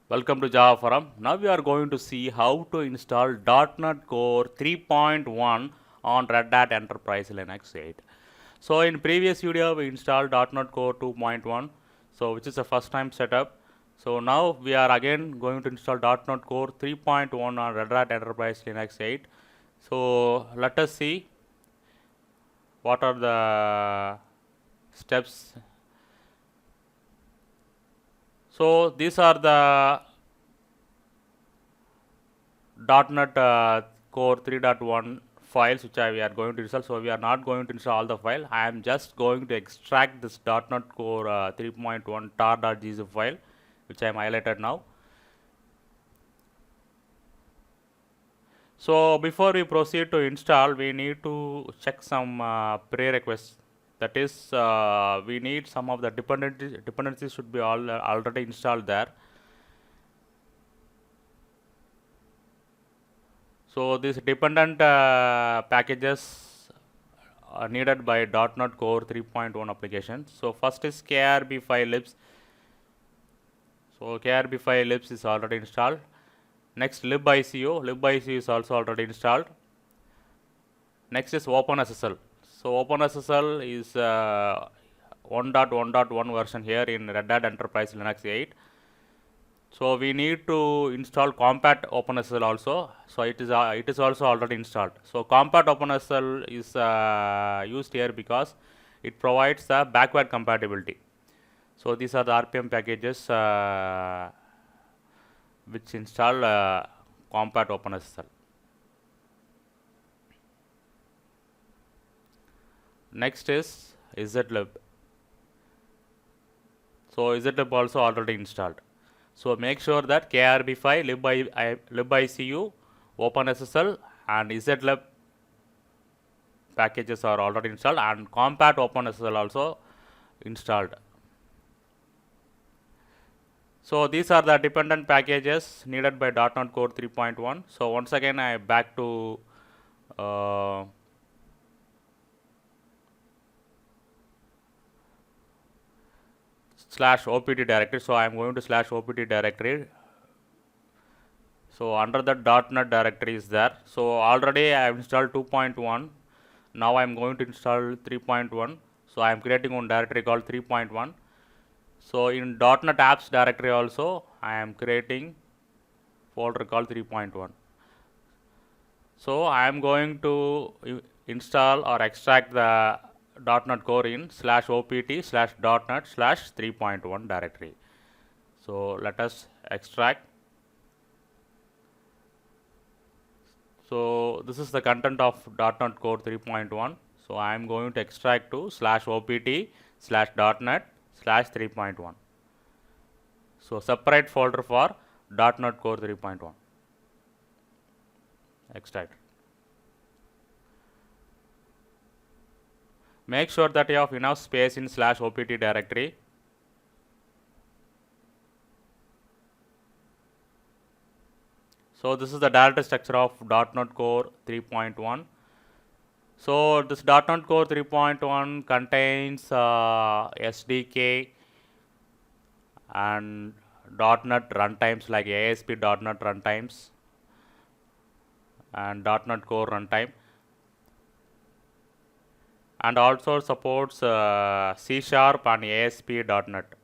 Welcome to Java Forum. Now we are going to see how to install .NET Core 3.1 on Red Hat Enterprise Linux 8. So in previous video we installed .NET Core 2.1, so which is the first time setup. So now we are again going to install .NET Core 3.1 on Red Hat Enterprise Linux 8. So let us see what are the steps. So these are the .NET Core 3.1 files which we are going to install. So we are not going to install all the file. I am just going to extract this .NET Core 3.1 tar.gzip file which I am highlighted now. So before we proceed to install, we need to check some prerequisites. That is, we need some of the dependencies should be already installed there. So these dependent packages are needed by .NET Core 3.1 application. So first is KRB file libs. So KRB file libs is already installed. Next libico. Libico is also already installed. Next is OpenSSL. So OpenSSL is 1.1.1 version here in Red Hat Enterprise Linux 8. So we need to install Compat OpenSSL also. So it is also already installed. So Compat OpenSSL is used here because it provides the backward compatibility. So these are the RPM packages which install Compat OpenSSL. Next is zlib. So zlib also already installed. So make sure that KRB5, libicu, OpenSSL and zlib packages are already installed and Compat OpenSSL also installed. So these are the dependent packages needed by .NET Core 3.1. So once again I back to /opt directory. So I am going to /opt directory. So under the .NET directory is there. So already I have installed 2.1. Now I am going to install 3.1. So I am creating one directory called 3.1. So in .NET apps directory also I am creating folder called 3.1. So I am going to install or extract the .NET Core in /opt/.NET/3.1 directory. So let us extract. So this is the content of .NET Core 3.1. So I am going to extract to /opt/.NET/3.1. So separate folder for .NET Core 3.1. Extract. Make sure that you have enough space in /opt directory. So this is the directory structure of .NET Core 3.1. So this .NET Core 3.1 contains SDK and .NET runtimes like ASP.NET runtimes and .NET Core runtime, and also supports C# and ASP.NET.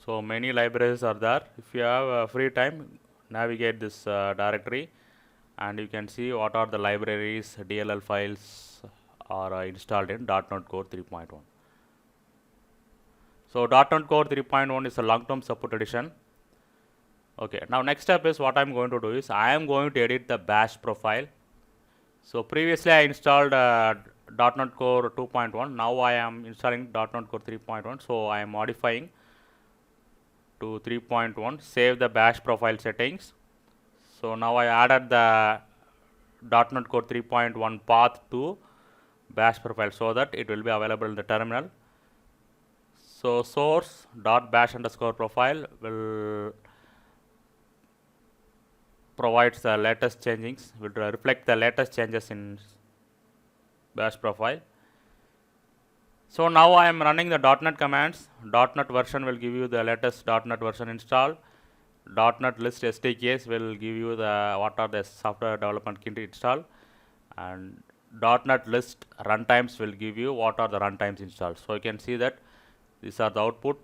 So many libraries are there. If you have free time, navigate this directory and you can see what are the libraries, DLL files are installed in .NET Core 3.1. So .NET Core 3.1 is a long-term support edition. Okay, now next step is what I am going to do is I am going to edit the bash profile. So previously I installed .NET Core 2.1. Now I am installing .NET Core 3.1. So I am modifying to 3.1. Save the bash profile settings. So now I added the .NET Core 3.1 path to bash profile so that it will be available in the terminal. So source.bash_profile will provides the latest changes, will reflect the latest changes in bash profile. So now I am running the .NET commands. .NET version will give you the latest .NET version install. .NET list SDKs will give you the what are the software development kit install, and .NET list runtimes will give you what are the runtimes installed. So you can see that these are the output,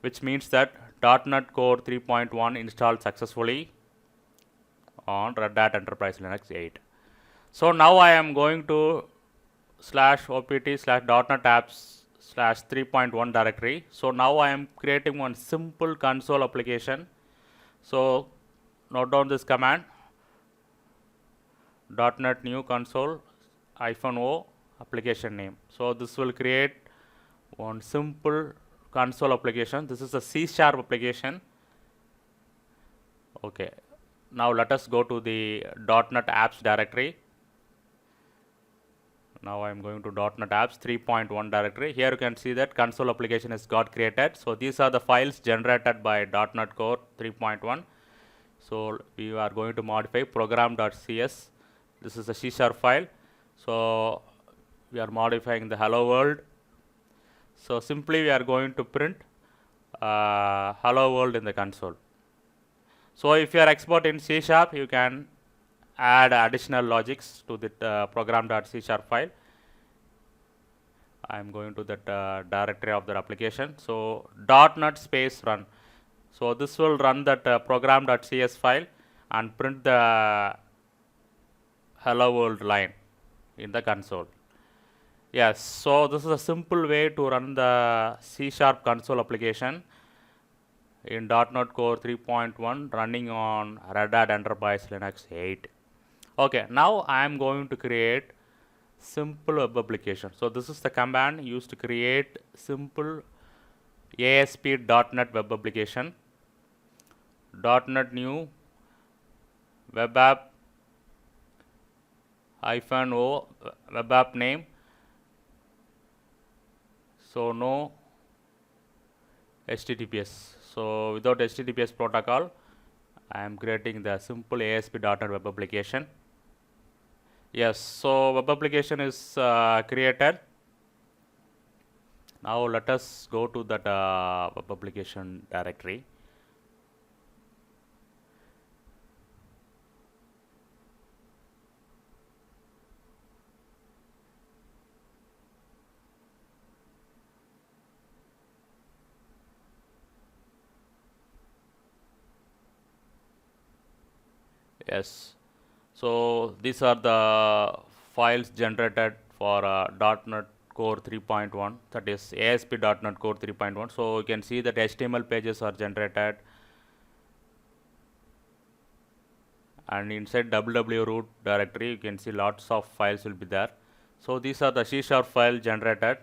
which means that .NET Core 3.1 installed successfully on Red Hat Enterprise Linux 8. So now I am going to /opt/.NET apps /3.1 directory. So now I am creating one simple console application. So note down this command, .NET new console -o application name. So this will create one simple console application. This is a C# application. Okay, now let us go to the .NET apps directory. Now I am going to .NET apps 3.1 directory. Here you can see that console application has got created. So these are the files generated by .NET Core 3.1. So we are going to modify program.cs. This is a C# file. So we are modifying the hello world. So simply we are going to print hello world in the console. So if you are expert in C#, you can add additional logics to the program.c# file. I am going to that directory of that application. So .NET space run. So this will run that program.cs file and print the hello world line in the console. Yes, so this is a simple way to run the C# console application in .NET Core 3.1 running on Red Hat Enterprise Linux 8. Okay, now I am going to create simple web application. So this is the command used to create simple ASP.NET web application. .NET new web app -o web app name. So no HTTPS. So without HTTPS protocol, I am creating the simple ASP.NET web application. Yes, so web application is created. Now let us go to that web application directory. Yes, so these are the files generated for .NET Core 3.1, that is ASP.NET Core 3.1. So you can see that HTML pages are generated, and inside www root directory you can see lots of files will be there. So these are the C# file generated,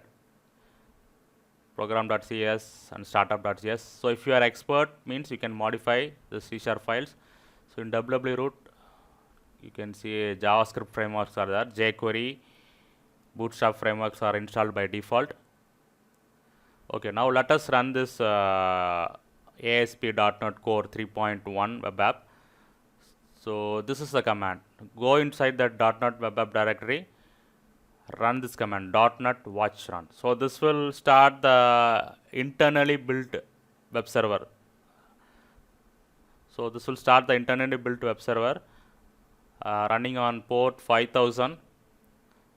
program.cs and startup.cs. So if you are expert, means you can modify the C# files. So in www root you can see JavaScript frameworks are there, jQuery, Bootstrap frameworks are installed by default. Okay, now let us run this ASP.NET Core 3.1 web app. So this is the command. Go inside that .NET web app directory, run this command .NET watch run. So this will start the internally built web server. So this will start the internally built web server running on port 5000.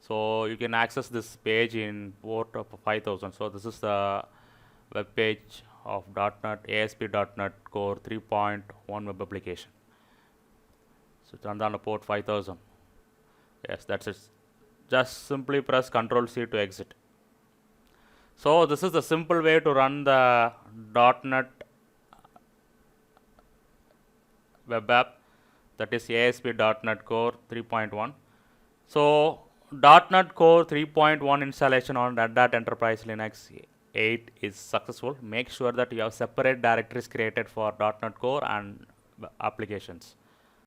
So you can access this page in port of 5000. So this is the web page of .NET ASP.NET Core 3.1 web application. So it's run on the port 5000. Yes, that's it. Just simply press Ctrl+C to exit. So this is the simple way to run the .NET web app, that is ASP.NET Core 3.1. So .NET Core 3.1 installation on Red Hat Enterprise Linux 8 is successful. Make sure that you have separate directories created for .NET Core and applications.